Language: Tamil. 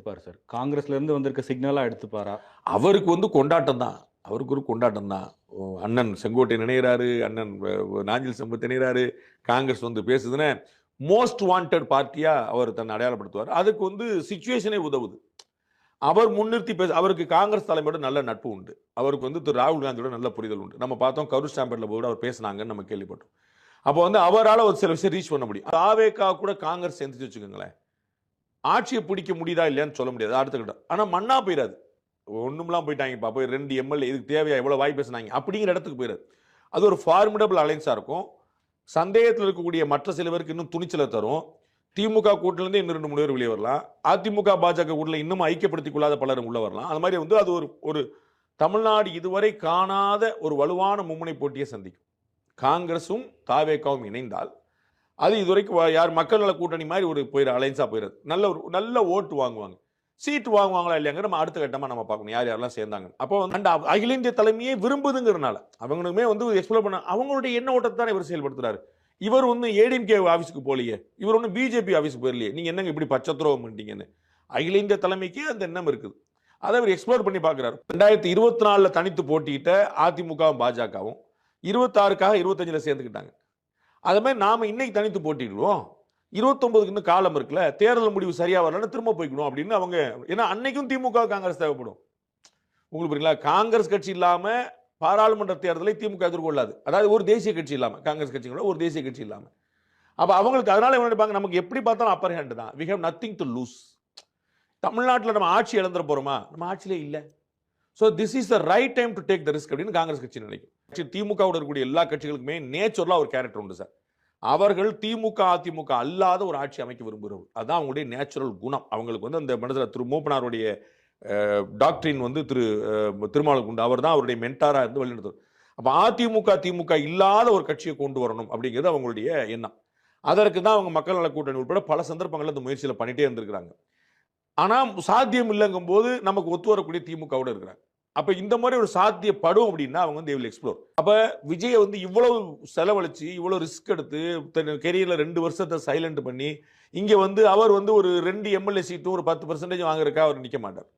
எடுத்துப்பாரு சார்? காங்கிரஸ்ல இருந்து வந்திருக்க சிக்னலா எடுத்துப்பாரா? அவருக்கு வந்து கொண்டாட்டம் தான். அவருக்கு ஒரு கொண்டாட்டம் தான். அண்ணன் செங்கோட்டையன் இணையிறாரு, அண்ணன் நாஞ்சில் சம்பத் இணையிறாரு, காங்கிரஸ் வந்து பேசுதுன்னு மோஸ்ட் வாண்டட் பார்ட்டியா அவர் தன்னை அடையாளப்படுத்துவார். அதுக்கு வந்து சிச்சுவேஷனே உதவுது. அவர் முன்னிறுத்தி அவருக்கு காங்கிரஸ் தலைமையோட நல்ல நட்பு உண்டு. அவருக்கு வந்து திரு ராகுல் காந்தியோட நல்ல புரிதல் உண்டு. நம்ம பார்த்தோம் கரூர் ஸ்டாம்பேட்ல போய் அவர் பேசினாங்கன்னு நம்ம கேள்விப்பட்டோம். அப்போ வந்து அவரால ஒரு சில விஷயம் ரீச் பண்ண முடியும். தாவேகா கூட காங்கிரஸ் சேர்ந்துச்சு வச்சுக்கோங்களேன். ஆட்சியை பிடிக்க முடியுதா இல்லையான்னு சொல்ல முடியாது. அடுத்த கட்டம். ஆனா மண்ணா போயிடாது. ஒண்ணும்லாம் போயிட்டாங்கப்பா. போய் 2 எம்எல்ஏ இதுக்கு தேவையா இவ்வளவு வாய் பேசினாங்க. அப்படிங்கிற இடத்துக்கு போயிடாது. அது ஒரு ஃபார்மிடபிள் அலைன்ஸா இருக்கும். சந்தேகத்தில் இருக்கக்கூடிய மற்ற சில பேருக்கு இன்னும் துணிச்சலை தரும். திமுக கூட்டிலிருந்து இன்னும் 2, 3 பேர் வெளியே வரலாம். அதிமுக, பாஜக கூட்டில் இன்னும் ஐக்கியப்படுத்திக் கொள்ளாத பலரும் உள்ள வரலாம். அது மாதிரி வந்து அது ஒரு தமிழ்நாடு இதுவரை காணாத ஒரு வலுவான மும்முனை போட்டியை சந்திக்கும். காங்கிரஸும் தாவேகாவும் இணைந்தால் அது இதுவரைக்கும் யார் மக்கள் நல கூட்டணி மாதிரி ஒரு அலைன்ஸா போயிடாது. நல்ல ஓட்டு வாங்குவாங்க. சீட்டு வாங்குவாங்களா இல்லையாங்க நம்ம அடுத்த கட்டமா நம்ம பார்க்கணும். யார் யாரெல்லாம் சேர்ந்தாங்க. அப்போ வந்து அகில இந்திய தலைமையே விரும்புதுங்கிறனால அவங்களுமே வந்து எக்ஸ்ப்ளோர் பண்ண அவங்களுடைய எண்ண ஓட்டத்தை தான் இவர் செயல்படுத்துறாரு. இவர் வந்து ஏடிஎம்கே ஆஃபீஸுக்கு போலியே, இவர் ஒன்றும் பிஜேபி ஆஃபீஸுக்கு போயிடலையே, நீங்க என்னங்க இப்படி பச்சை துரோகம் பண்ணிட்டீங்கன்னு அகில இந்திய தலைமைக்கு அந்த எண்ணம் இருக்குது. அதை அவர் எக்ஸ்ப்ளோர் பண்ணி பார்க்கிறார். 2024 தனித்து போட்டியிட்ட அதிமுகவும் பாஜகவும் 26க்காக 25ல சேர்ந்துக்கிட்டாங்க. அது மாதிரி நாம இன்னைக்கு தனித்து போட்டிடுவோம். 29க்கு இன்னும் காலம் இருக்குல்ல, தேர்தல் முடிவு சரியா வரலன்னு திரும்ப போய்க்கணும் அப்படின்னு அவங்க. ஏன்னா அன்னைக்கும் திமுக காங்கிரஸ் தேவைப்படும். உங்களுக்கு புரியுங்களா? காங்கிரஸ் கட்சி இல்லாம பாராளுமன்ற தேர்தலை திமுக எதிர்கொள்ளாது. அதாவது ஒரு தேசிய கட்சி இல்லாம, காங்கிரஸ் கட்சிகளோட ஒரு தேசிய கட்சி இல்லாம. அப்ப அவங்களுக்கு அதனால என்ன நினைப்பாங்க, நமக்கு எப்படி பார்த்தாலும் அப்பர் ஹேண்ட் தான். we have nothing to lose. தமிழ்நாட்டில் நம்ம ஆட்சி இழந்துற போறோமா? நம்ம ஆட்சியிலே இல்ல. So this is the right time to take the risk அப்படின்னு காங்கிரஸ் கட்சி நினைக்கும். திமுகவோட இருக்கக்கூடிய எல்லா கட்சிகளுக்குமே நேச்சுரலா ஒரு கேரக்டர் உண்டு சார். அவர்கள் திமுக அதிமுக அல்லாத ஒரு ஆட்சி அமைக்க விரும்புகிறவர். அதுதான் அவங்களுடைய நேச்சுரல் குணம். அவங்களுக்கு வந்து அந்த மனதில் திரு மூப்பனாருடைய டாக்டரின் வந்து திருமாவளவன் அவர் தான் அவருடைய மென்டாரா இருந்து வழிநடத்துவார். அப்போ அதிமுக திமுக இல்லாத ஒரு கட்சியை கொண்டு வரணும் அப்படிங்கிறது அவங்களுடைய எண்ணம். அதற்கு தான் அவங்க மக்கள் நல கூட்டணி உட்பட பல சந்தர்ப்பங்களில் இந்த முயற்சியில் பண்ணிட்டே இருந்திருக்கிறாங்க. ஆனால் சாத்தியம் இல்லைங்கும் போது நமக்கு ஒத்து வரக்கூடிய திமுகவோட இருக்கிறாங்க. அப்ப இந்த மாதிரி ஒரு சாத்தியப்படும் அப்படின்னா அவங்க வந்து எக்ஸ்ப்ளோர். அப்ப விஜய் வந்து இவ்வளவு செலவழிச்சு இவ்வளவு ரிஸ்க் எடுத்து கெரியர்ல 2 வருஷத்தை சைலண்ட் பண்ணி இங்க வந்து அவர் வந்து ஒரு 2 எம்எல்ஏ சீட்டும் ஒரு 10% வாங்குறதுக்காக அவர் நிக்க மாட்டார்.